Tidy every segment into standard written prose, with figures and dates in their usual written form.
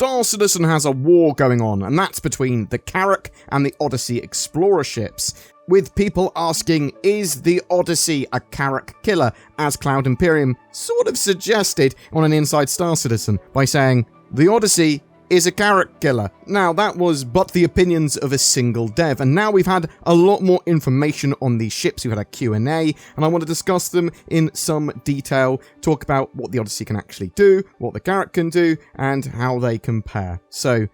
Star Citizen has a war going on, and that's between the Carrack and the Odyssey Explorer ships, with people asking, is the Odyssey a Carrack killer, as Cloud Imperium sort of suggested on an Inside Star Citizen by saying, the Odyssey is a Carrack killer. Now, that was but the opinions of a single dev, and now we've had a lot more information on these ships. We've had a Q&A, and I want to discuss them in some detail, talk about what the Odyssey can actually do, what the Carrack can do, and how they compare. So,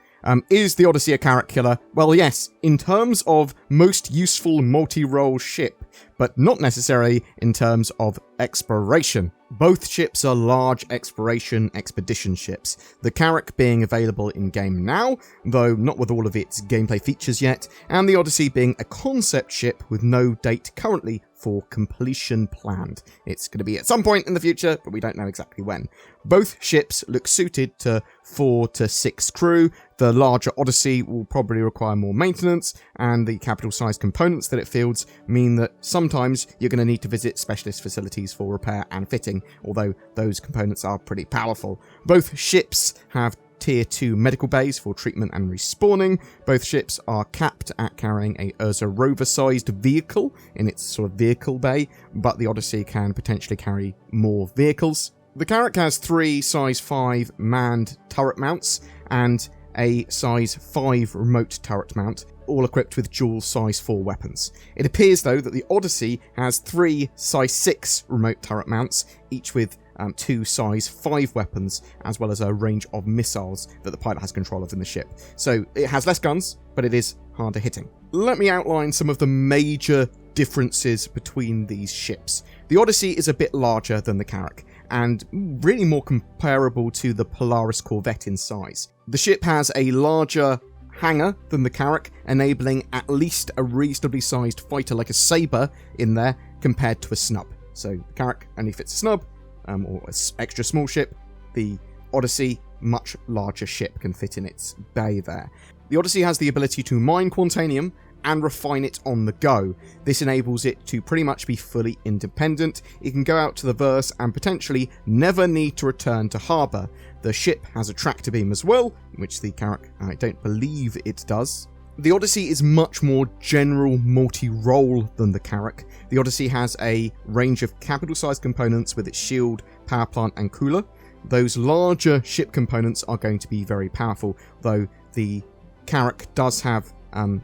is the Odyssey a Carrack killer? Well, yes, in terms of most useful multi-role ship, but not necessarily in terms of exploration. Both ships are large exploration expedition ships, the Carrack being available in-game now, though not with all of its gameplay features yet, and the Odyssey being a concept ship with no date currently for completion planned. It's going to be at some point in the future, but we don't know exactly when. Both ships look suited to 4 to 6 crew. The larger Odyssey will probably require more maintenance, and the capital-sized components that it fields mean that sometimes you're going to need to visit specialist facilities for repair and fitting, although those components are pretty powerful. Both ships have Tier 2 medical bays for treatment and respawning. Both ships are capped at carrying a Urza rover-sized vehicle in its sort of vehicle bay, but the Odyssey can potentially carry more vehicles. The Carrack has 3 size 5 manned turret mounts and a size 5 remote turret mount, all equipped with dual size 4 weapons. It appears, though, that the Odyssey has 3 size 6 remote turret mounts, each with 2 size 5 weapons, as well as a range of missiles that the pilot has control of in the ship. So it has less guns, but it is harder hitting. Let me outline some of the major differences between these ships. The Odyssey is a bit larger than the Carrack, and really more comparable to the Polaris Corvette in size. The ship has a larger hangar than the Carrack, enabling at least a reasonably sized fighter like a Sabre in there compared to a snub. So the Carrack only fits a snub, or an extra small ship. The Odyssey, much larger ship, can fit in its bay there. The Odyssey has the ability to mine Quantanium and refine it on the go. This enables it to pretty much be fully independent. It can go out to the verse and potentially never need to return to harbour. The ship has a tractor beam as well, which the Carrack, I don't believe it does. The Odyssey is much more general multi-role than the Carrack. The Odyssey has a range of capital-sized components with its shield, power plant and cooler. Those larger ship components are going to be very powerful, though the Carrack does have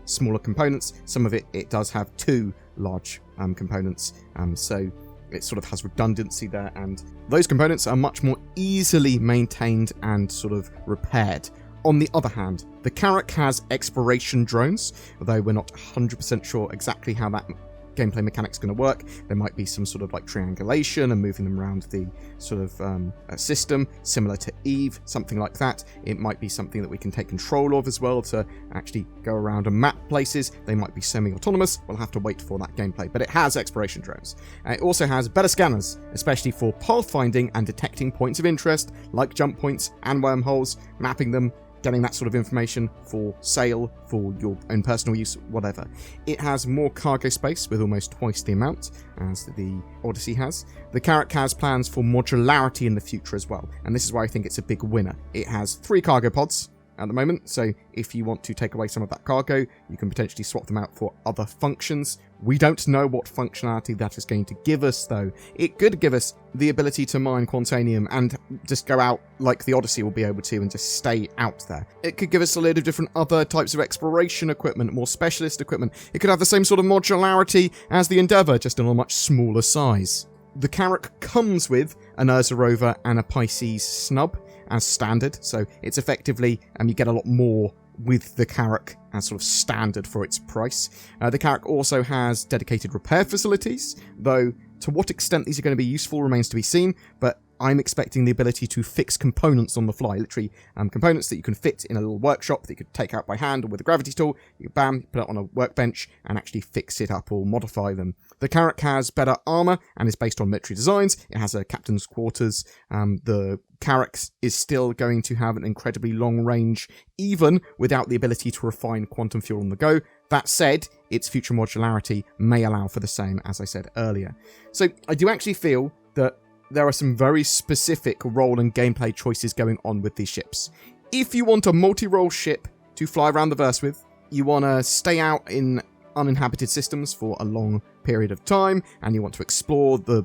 smaller components. Some of it does have 2 large components, so it sort of has redundancy there, and those components are much more easily maintained and sort of repaired. On the other hand, the Carrack has exploration drones, although we're not 100% sure exactly how that gameplay mechanic's going to work. There might be some sort of like triangulation and moving them around the sort of system, similar to Eve, something like that. It might be something that we can take control of as well to actually go around and map places. They might be semi-autonomous. We'll have to wait for that gameplay, but it has exploration drones. It also has better scanners, especially for pathfinding and detecting points of interest, like jump points and wormholes, mapping them, getting that sort of information for sale, for your own personal use, whatever. It has more cargo space with almost twice the amount as the Odyssey has. The Carrack has plans for modularity in the future as well, and this is why I think it's a big winner. It has 3 cargo pods at the moment, so if you want to take away some of that cargo, you can potentially swap them out for other functions. We don't know what functionality that is going to give us, though. It could give us the ability to mine Quantanium and just go out like the Odyssey will be able to and just stay out there. It could give us a load of different other types of exploration equipment, more specialist equipment. It could have the same sort of modularity as the Endeavour, just in a much smaller size. The Carrack comes with an Urza rover and a Pisces snub as standard, so it's effectively, you get a lot more with the Carrack as sort of standard for its price. The Carrack also has dedicated repair facilities, though to what extent these are going to be useful remains to be seen, but I'm expecting the ability to fix components on the fly, literally components that you can fit in a little workshop that you could take out by hand or with a gravity tool. You put it on a workbench and actually fix it up or modify them. The Carrack has better armour and is based on military designs. It has a captain's quarters. The Carrack is still going to have an incredibly long range, even without the ability to refine quantum fuel on the go. That said, its future modularity may allow for the same, as I said earlier. So I do actually feel that there are some very specific role and gameplay choices going on with these ships. If you want a multi-role ship to fly around the verse with, you want to stay out in uninhabited systems for a long period of time, and you want to explore the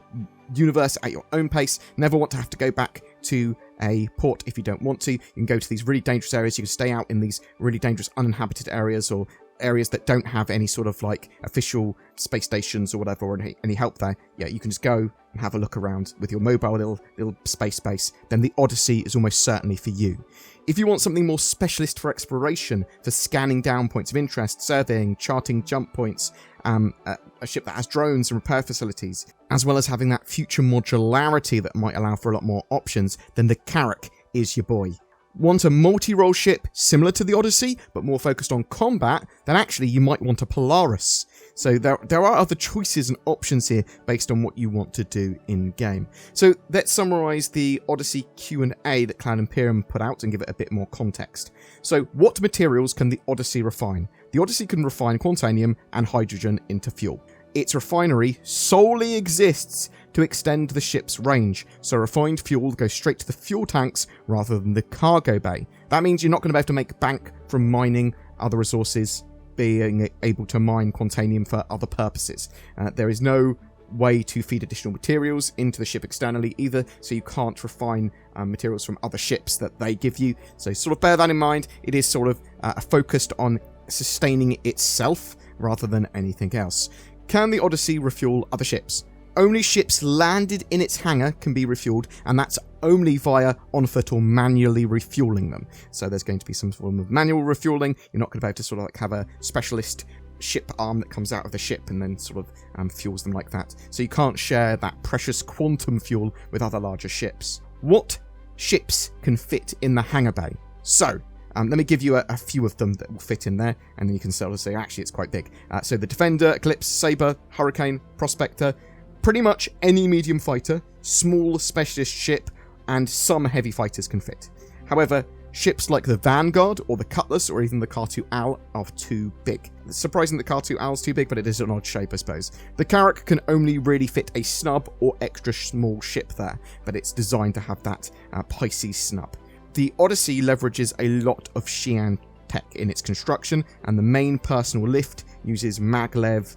universe at your own pace, never want to have to go back to a port if you don't want to. You can go to these really dangerous areas, you can stay out in these really dangerous uninhabited areas, or areas that don't have any sort of like official space stations or whatever, or any help there. Yeah, you can just go and have a look around with your mobile little space base. Then the Odyssey is almost certainly for you. If you want something more specialist for exploration, for scanning down points of interest, surveying, charting jump points, a ship that has drones and repair facilities, as well as having that future modularity that might allow for a lot more options, then the Carrack is your boy. Want a multi-role ship similar to the Odyssey, but more focused on combat, then actually you might want a Polaris. So there are other choices and options here based on what you want to do in-game. So let's summarise the Odyssey Q&A that Cloud Imperium put out and give it a bit more context. So what materials can the Odyssey refine? The Odyssey can refine quantanium and hydrogen into fuel. Its refinery solely exists to extend the ship's range, so refined fuel goes straight to the fuel tanks rather than the cargo bay. That means you're not going to be able to make bank from mining other resources, being able to mine quantanium for other purposes. There is no way to feed additional materials into the ship externally either, so you can't refine materials from other ships that they give you. So sort of bear that in mind. It is sort of focused on sustaining itself rather than anything else. Can the Odyssey refuel other ships? Only ships landed in its hangar can be refueled, and that's only via on-foot or manually refueling them. So there's going to be some form of manual refueling. You're not going to be able to sort of like have a specialist ship arm that comes out of the ship and then sort of fuels them like that. So you can't share that precious quantum fuel with other larger ships. What ships can fit in the hangar bay? So let me give you a few of them that will fit in there, and then you can sort of say, actually, it's quite big. So the Defender, Eclipse, Sabre, Hurricane, Prospector, pretty much any medium fighter, small specialist ship, and some heavy fighters can fit. However, ships like the Vanguard, or the Cutlass, or even the K2 Owl are too big. It's surprising the K2 Owl's too big, but it is an odd shape, I suppose. The Carrack can only really fit a snub or extra small ship there, but it's designed to have that Pisces snub. The Odyssey leverages a lot of Xi'an tech in its construction, and the main personal lift uses maglev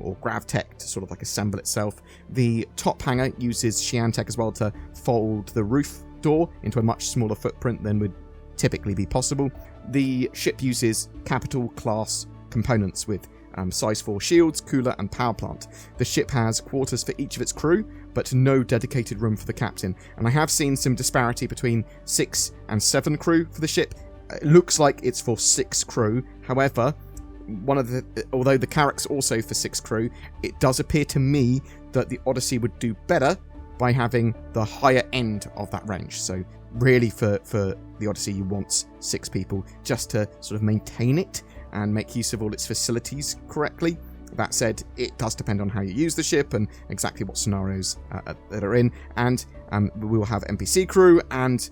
or gravtech to sort of like assemble itself. The top hangar uses Xi'an tech as well to fold the roof door into a much smaller footprint than would typically be possible. The ship uses capital class components with size 4 shields, cooler and power plant. The ship has quarters for each of its crew, but no dedicated room for the captain. And I have seen some disparity between 6 and 7 crew for the ship. It looks like it's for 6 crew. However, although the Carrack's also for 6 crew, it does appear to me that the Odyssey would do better by having the higher end of that range. So really for the Odyssey, you want 6 people just to sort of maintain it and make use of all its facilities correctly. That said, it does depend on how you use the ship and exactly what scenarios that are in. And we will have NPC crew and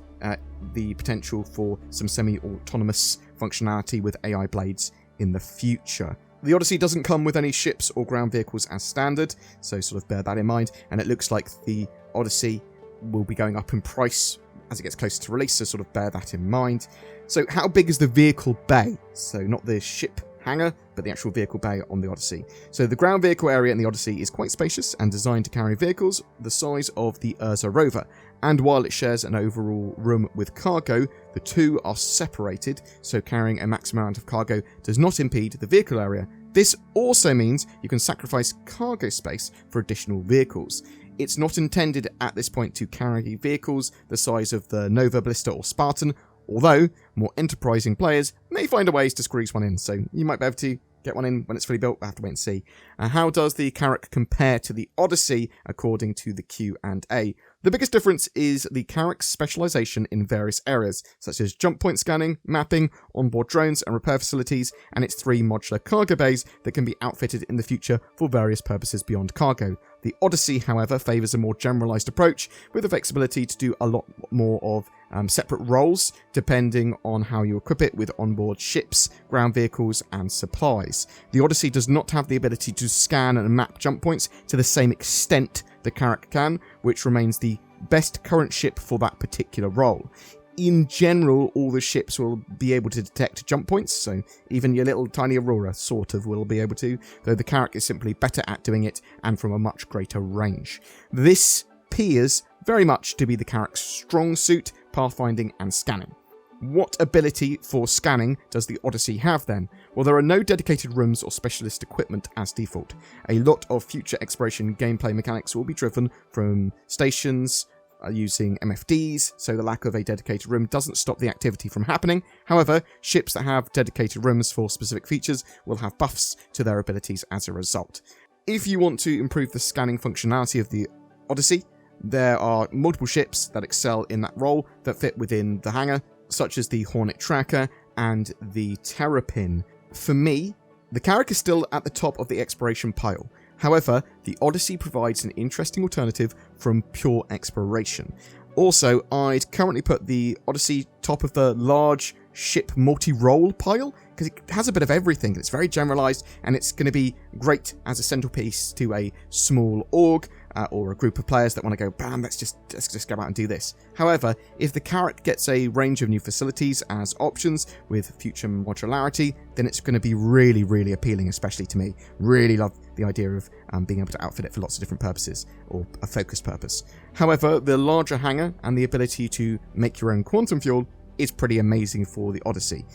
the potential for some semi-autonomous functionality with AI blades in the future. The Odyssey doesn't come with any ships or ground vehicles as standard, so sort of bear that in mind. And it looks like the Odyssey will be going up in price as it gets closer to release, so sort of bear that in mind. So how big is the vehicle bay? So not the ship hangar, but the actual vehicle bay on the Odyssey. So the ground vehicle area in the Odyssey is quite spacious and designed to carry vehicles the size of the Ursa rover. And while it shares an overall room with cargo, the two are separated, so carrying a maximum amount of cargo does not impede the vehicle area. This also means you can sacrifice cargo space for additional vehicles. It's not intended at this point to carry vehicles the size of the Nova, Blister or Spartan, although more enterprising players may find a ways to squeeze one in, so you might be able to get one in when it's fully built. We'll have to wait and see. How does the Carrack compare to the Odyssey according to the Q&A? The biggest difference is the Carrack's specialization in various areas, such as jump point scanning, mapping, onboard drones and repair facilities, and its 3 modular cargo bays that can be outfitted in the future for various purposes beyond cargo. The Odyssey, however, favours a more generalised approach, with the flexibility to do a lot more of separate roles, depending on how you equip it with onboard ships, ground vehicles and supplies. The Odyssey does not have the ability to scan and map jump points to the same extent the Carrack can, which remains the best current ship for that particular role. In general, all the ships will be able to detect jump points, so even your little tiny Aurora sort of will be able to, though the Carrack is simply better at doing it and from a much greater range. This appears very much to be the Carrack's strong suit, pathfinding and scanning. What ability for scanning does the Odyssey have then? Well, there are no dedicated rooms or specialist equipment as default. A lot of future exploration gameplay mechanics will be driven from stations, using MFDs, so the lack of a dedicated room doesn't stop the activity from happening. However, ships that have dedicated rooms for specific features will have buffs to their abilities as a result. If you want to improve the scanning functionality of the Odyssey, there are multiple ships that excel in that role that fit within the hangar, such as the Hornet Tracker and the Terrapin. For me, the Carrack is still at the top of the exploration pile. However, the Odyssey provides an interesting alternative from pure exploration. Also, I'd currently put the Odyssey top of the large ship multi-role pile, because it has a bit of everything. It's very generalized, and it's going to be great as a centerpiece to a small org, or a group of players that want to go, bam, let's just go out and do this. However, if the Carrack gets a range of new facilities as options with future modularity, then it's going to be really, really appealing, especially to me. Really love the idea of being able to outfit it for lots of different purposes, or a focused purpose. However, the larger hangar and the ability to make your own quantum fuel is pretty amazing for the Odyssey.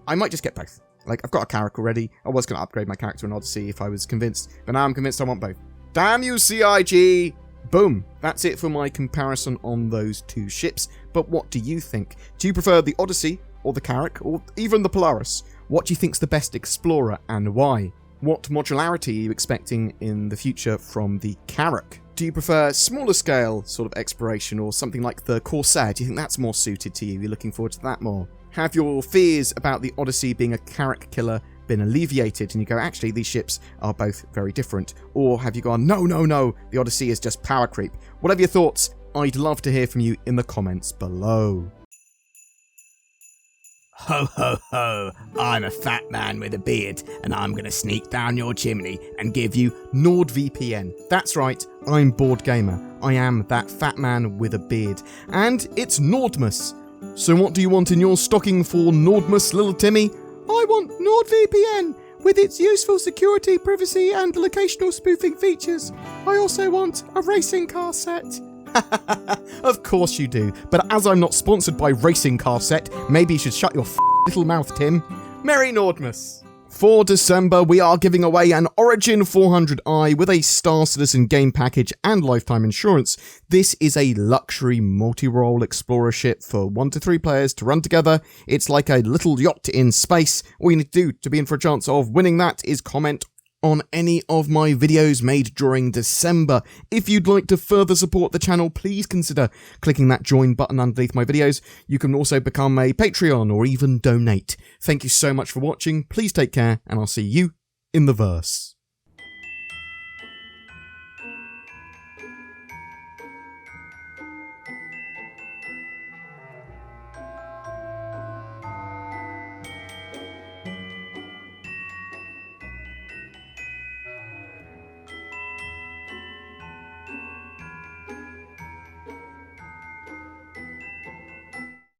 I might just get both. Like, I've got a Carrack already. I was going to upgrade my character in Odyssey if I was convinced, but now I'm convinced I want both. Damn you, CIG! Boom. That's it for my comparison on those two ships. But what do you think? Do you prefer the Odyssey, or the Carrack, or even the Polaris? What do you think's the best explorer, and why? What modularity are you expecting in the future from the Carrack? Do you prefer smaller scale sort of exploration, or something like the Corsair? Do you think that's more suited to you? You're looking forward to that more? Have your fears about the Odyssey being a Carrack killer been alleviated and you go, actually, these ships are both very different? Or have you gone, no, the Odyssey is just power creep? Whatever your thoughts, I'd love to hear from you in the comments below. Ho ho ho, I'm a fat man with a beard, and I'm gonna sneak down your chimney and give you... NordVPN. That's right, I'm BoredGamer. I am that fat man with a beard. And it's Nordmas. So what do you want in your stocking for Nordmas, little Timmy? I want NordVPN, with its useful security, privacy and locational spoofing features. I also want a racing car set. Of course you do, but as I'm not sponsored by Racing Car Set, maybe you should shut your little mouth, Tim. Merry Nordmas! For December, we are giving away an Origin 400i with a Star Citizen game package and lifetime insurance. This is a luxury multi-role explorer ship for 1 to 3 players to run together. It's like a little yacht in space. All you need to do to be in for a chance of winning that is comment on any of my videos made during December. If you'd like to further support the channel, please consider clicking that join button underneath my videos. You can also become a Patreon or even donate. Thank you so much for watching. Please take care, and I'll see you in the verse.